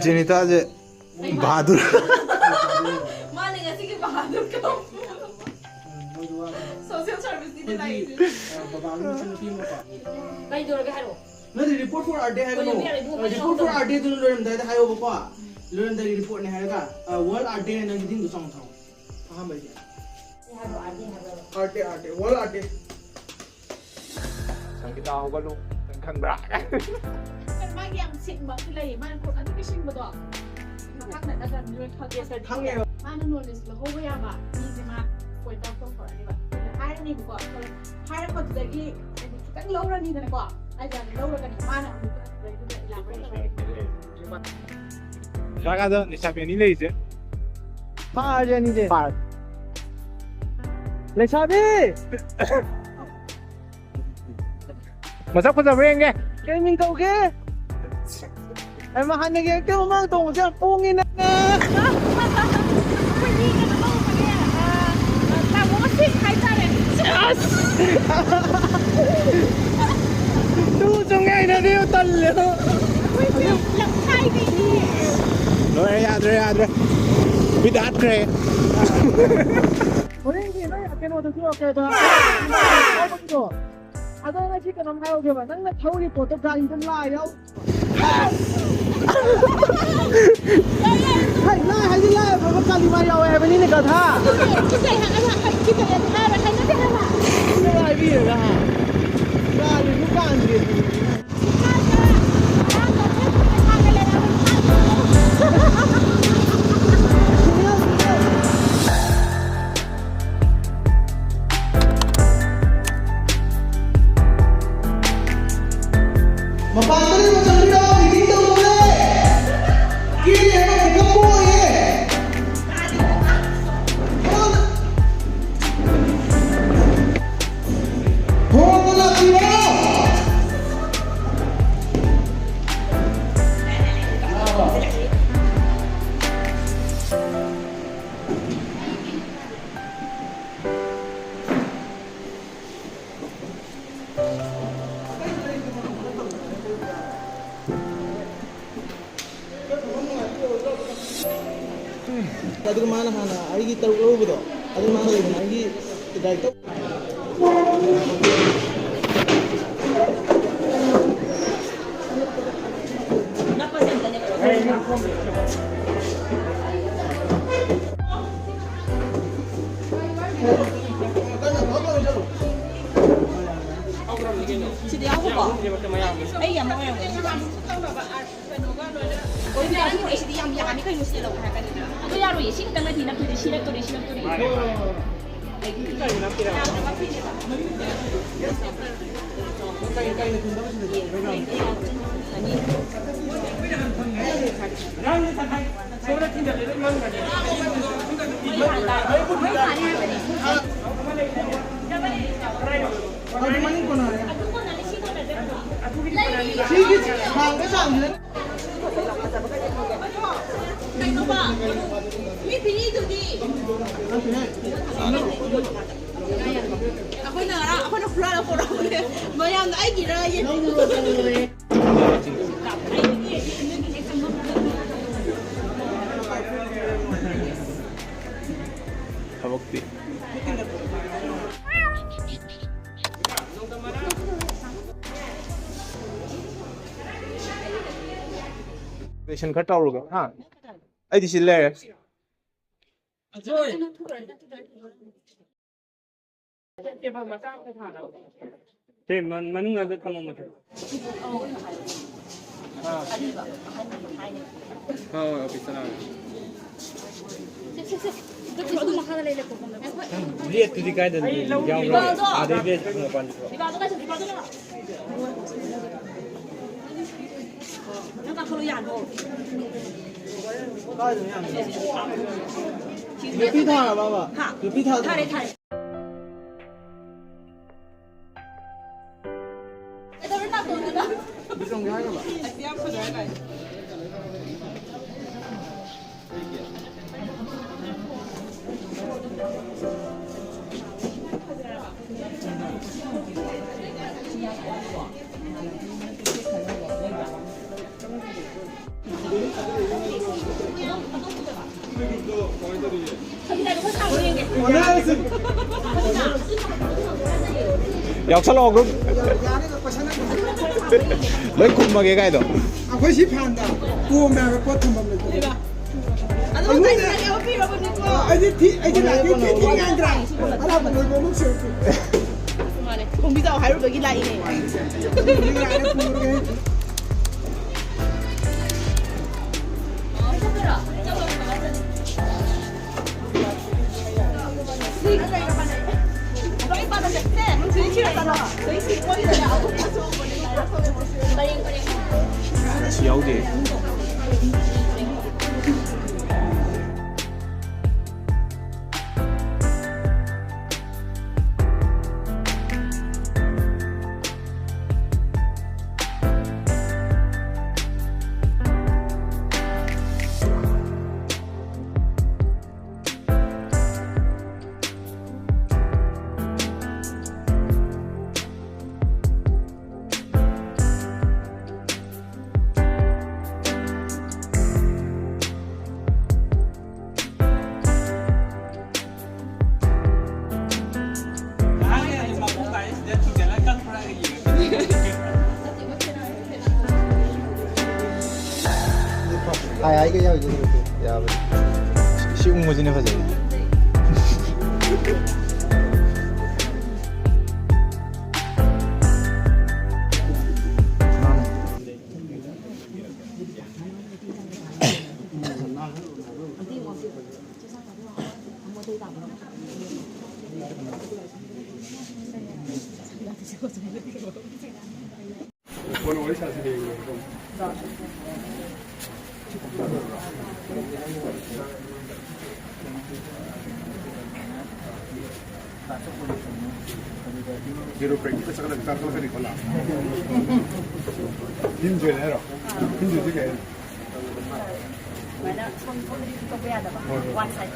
Jenita J Bahadur social service the lie report for our day report for our day to learn that hayo ba learn the report ne haga world art day na gidin du song thong aham bai art day world art day sang kita hoga lu khang bra kan ma yang sing ba lai man ko an ki sing ba do ma khak na da kan yuen khak yes khang ne ma na knowledge la ho ba ya ba ni ji ma point out for ni ba hai ni ko hai ko da gi kan lo ra ni da ko ai da lo ra kan ma na Ragazza, ne sappiamo inglese? Parla ni de le sabi Masa ko sa ring eh. cái mình cậu kia em mà hắn này kia kêu mang tùng sẽ pung in nè tu trong ngày nó điêu tần liệu Rồi rồi. Biết đắt kìa. ôi gì nó cái nó được chưa thôi à tôi nói chỉ cần làm hai ok mà nó thấu đi của tôi ra trên lại đâu hay đi lại mà cái đi mai đâu em bên này cả tha cái này hàng cái này tha là cái nó thế nào cái này gì vậy hả ra đi lúc ăn gì Mapantali mo sa lino, hindi daw muli! Kili, ano, ikapoy eh! Huwag mo na, Kilo! Tadi kemana kana? Ari kita taruh betul. Tadi mana lagi? Lagi tidak itu. Kenapa sih tanya Sidi ako ba? Ay, yan mo yan. Ôi bây giờ thì cái gì làm cái gì xí đâu hay cái gì bây giờ rồi xin tăng lên thì năm tuổi xin tuổi Mi pingi tu di. Aku nak keluar ni. Bayang tak lagi dah ye. Kabukti. Station cut out होगा हाँ आई this ले ते मन नजर कम मत हाँ office ना lihat tu dikai dan jauh ada dia ngapain Nak kalau yang tu. Lebih thà Baba. Lebih thà. Thà. Itu nak tu tu dah. Bisa nggak ya Pak? Siap sudah kan. 역설로 그 왜 굶먹게 가야 돼? 아버지 판다. 구우면 꽃 한번 먹고. 아직 나한테 티팅이 안 들어. 알아봐, 너 너무 싫어. không biết đâu hãy rồi cái này này chiếu đi. ai cái nhau gì dạ 쉬운 거지 내 가자. Quiero practicar esa cantar con la Nicolás. Hindu era. Hindu sí que era. Bueno, son poco peada, one side.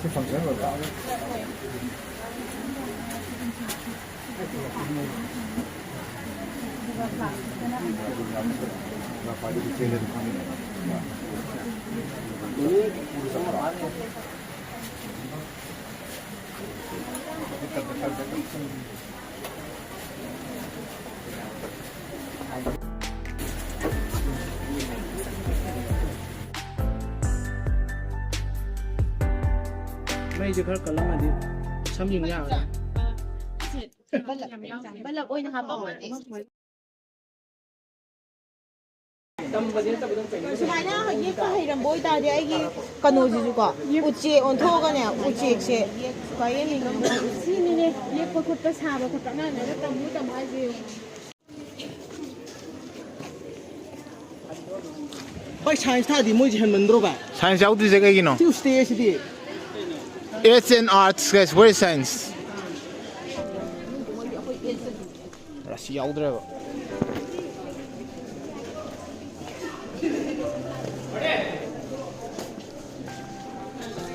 ¿Qué funciona verdad? La parte que tiene el camino. Mấy giờ khởi cả lắm mà đi xăm nhìn nhau này. Bây giờ ôi nhà bông ꯁꯨꯃꯥꯏꯅ ꯌꯦꯛꯄ ꯍꯩꯔꯝꯕ ꯑꯣꯏꯇꯥꯔꯗꯤ ꯑꯩꯒꯤ ꯀꯩꯅꯣꯁꯤꯁꯨꯀꯣ ꯎꯆꯦꯛ ꯑꯣꯟꯊꯣꯛꯑꯒꯅꯦ ꯎꯆꯦꯛꯁꯦ ꯈ꯭ꯋꯥꯏ ꯌꯦꯡꯅꯤꯡꯉꯝꯕ sini ꯌꯦꯛꯄ ꯈꯣꯠꯄ ꯁꯥꯕ ꯈꯣꯠꯄ ꯑꯉꯥꯡꯅꯇꯝꯃꯨ ꯍꯥꯏꯁꯦ ꯍꯣꯏ ꯁꯥꯏꯟꯁ ꯊꯥꯗꯤ ꯃꯣꯏꯁꯦ ꯍꯦꯟꯃꯟꯗ꯭ꯔꯣ ꯚꯥꯏ 사이언스 야우드제 얘기노. ꯁꯤ ꯎꯁꯇꯦꯁꯤꯗꯤ It's an arts guys. Where is science? 라시 야우드래.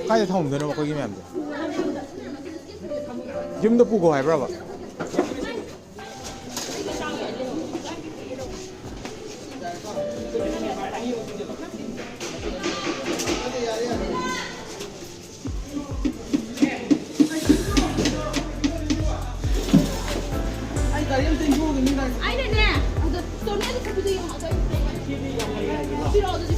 가야 타면 되는 거 거기면 안 돼. 좀 더 보고 해 봐봐. ai này nè, tôi nói là không có gì họ thấy. Chị rồi